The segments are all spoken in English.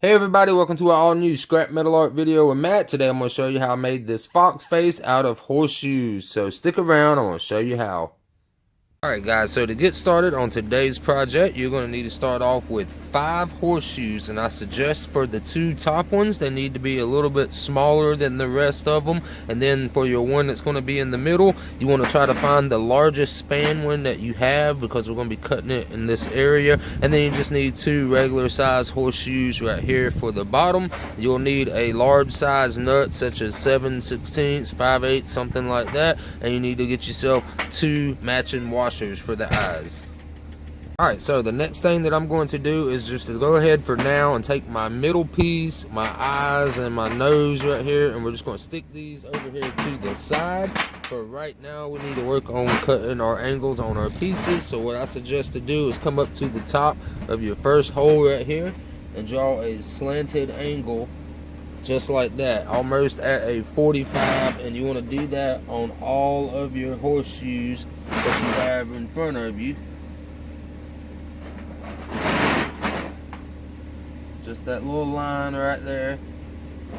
Hey everybody, welcome to our all new scrap metal art video with Matt. Today I'm going to show you how I made this fox face out of horseshoes. So stick around, I'm going to show you how. Alright guys, so to get started on today's project, you're going to need to start off with 5 horseshoes, and I suggest for the 2 top ones, they need to be a little bit smaller than the rest of them. And then for your one that's going to be in the middle, you want to try to find the largest span one that you have, because we're going to be cutting it in this area. And then you just need 2 regular size horseshoes right here for the bottom. You'll need a large size nut such as 7/16, 5/8, something like that. And you need to get yourself 2 matching washers for the eyes. Alright, so the next thing that I'm going to do is just to go ahead for now and take my middle piece, my eyes and my nose right here, and we're just going to stick these over here to the side. For right now, we need to work on cutting our angles on our pieces. So what I suggest to do is come up to the top of your first hole right here and draw a slanted angle just like that, almost at a 45, and you want to do that on all of your horseshoes that you have in front of you. Just that little line right there.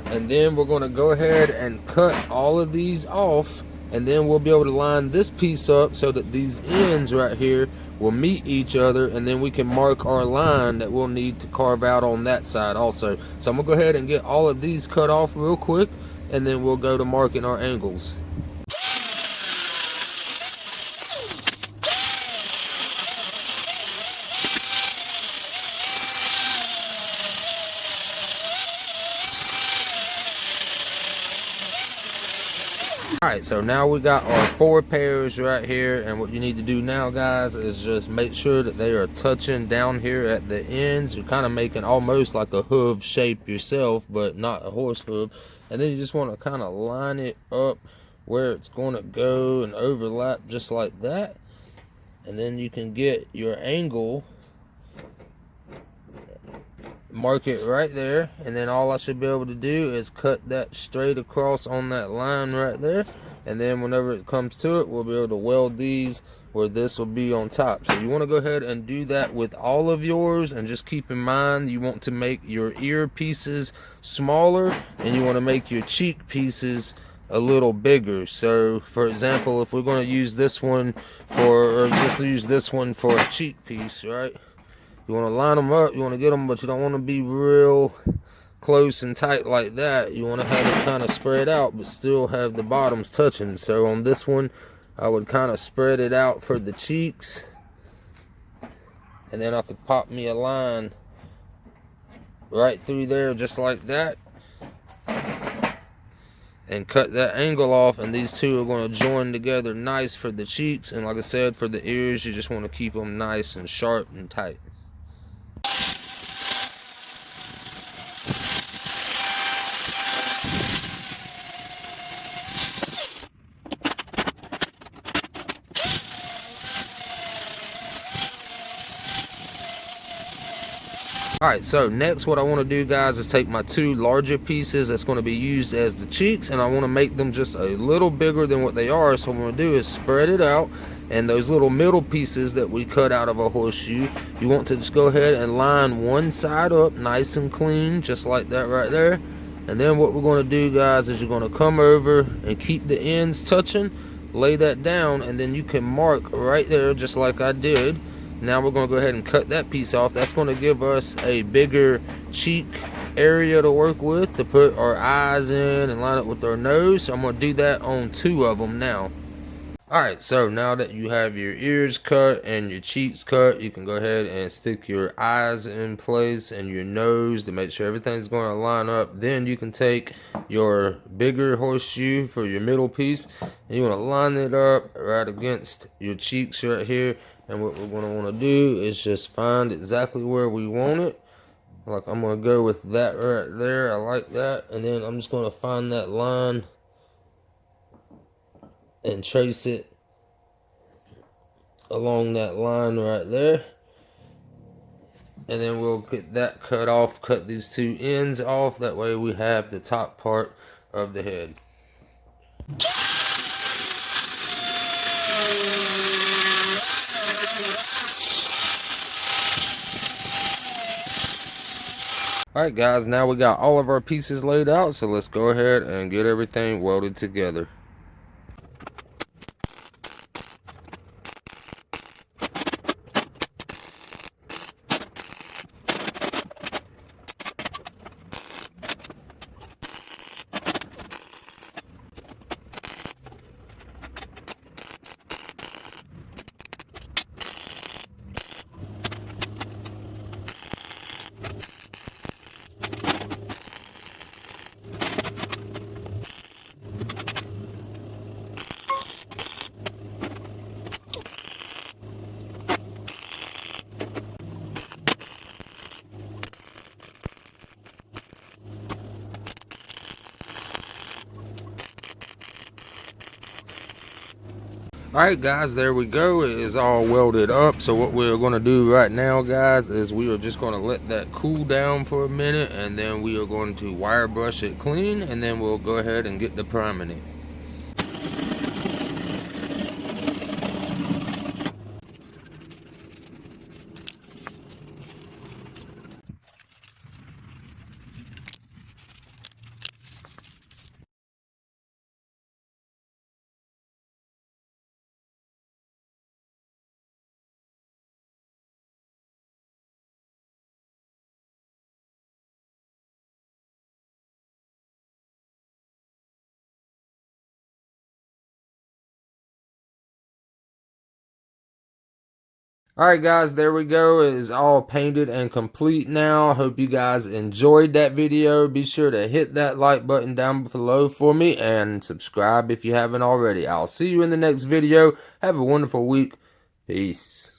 And then we're going to go ahead and cut all of these off, and then we'll be able to line this piece up so that these ends right here will meet each other, and then we can mark our line that we'll need to carve out on that side also. So I'm gonna go ahead and get all of these cut off real quick, and then we'll go to marking our angles. Alright, so now we got our 4 pairs right here, and what you need to do now, guys, is just make sure that they are touching down here at the ends. You're kind of making almost like a hoof shape yourself, but not a horse hoof. And then you just want to kind of line it up where it's going to go and overlap just like that. And then you can get your angle, mark it right there, and then all I should be able to do is cut that straight across on that line right there. And then whenever it comes to it, we'll be able to weld these where this will be on top. So you want to go ahead and do that with all of yours, and just keep in mind you want to make your ear pieces smaller and you want to make your cheek pieces a little bigger. So for example, if we're going to use this one for, or just use this one for a cheek piece, right? You want to line them up, you want to get them, but you don't want to be real close and tight like that. You want to have it kind of spread out, but still have the bottoms touching. So on this one, I would kind of spread it out for the cheeks, and then I could pop me a line right through there just like that, and cut that angle off, and these two are going to join together nice for the cheeks. And like I said, for the ears, you just want to keep them nice and sharp and tight. Alright, so next what I want to do, guys, is take my 2 larger pieces that's going to be used as the cheeks, and I want to make them just a little bigger than what they are. So what I'm going to do is spread it out, and those little middle pieces that we cut out of a horseshoe, you want to just go ahead and line one side up nice and clean, just like that right there. And then what we're going to do, guys, is you're going to come over and keep the ends touching, lay that down, and then you can mark right there just like I did. Now we're going to go ahead and cut that piece off. That's going to give us a bigger cheek area to work with, to put our eyes in and line up with our nose. So I'm going to do that on 2 of them now. Alright, so now that you have your ears cut and your cheeks cut, you can go ahead and stick your eyes in place and your nose to make sure everything's going to line up. Then you can take your bigger horseshoe for your middle piece, and you want to line it up right against your cheeks right here. And what we're going to want to do is just find exactly where we want it. Like I'm going to go with that right there. I like that. And then I'm just going to find that line and trace it along that line right there. And then we'll get that cut off, cut these 2 ends off. That way we have the top part of the head. Alright guys, now we got all of our pieces laid out, so let's go ahead and get everything welded together. Alright guys, there we go. It is all welded up. So what we're going to do right now guys is we are just going to let that cool down for a minute, and then we are going to wire brush it clean, and then we'll go ahead and get the priming it. Alright guys, there we go. It is all painted and complete now. Hope you guys enjoyed that video. Be sure to hit that like button down below for me and subscribe if you haven't already. I'll see you in the next video. Have a wonderful week. Peace.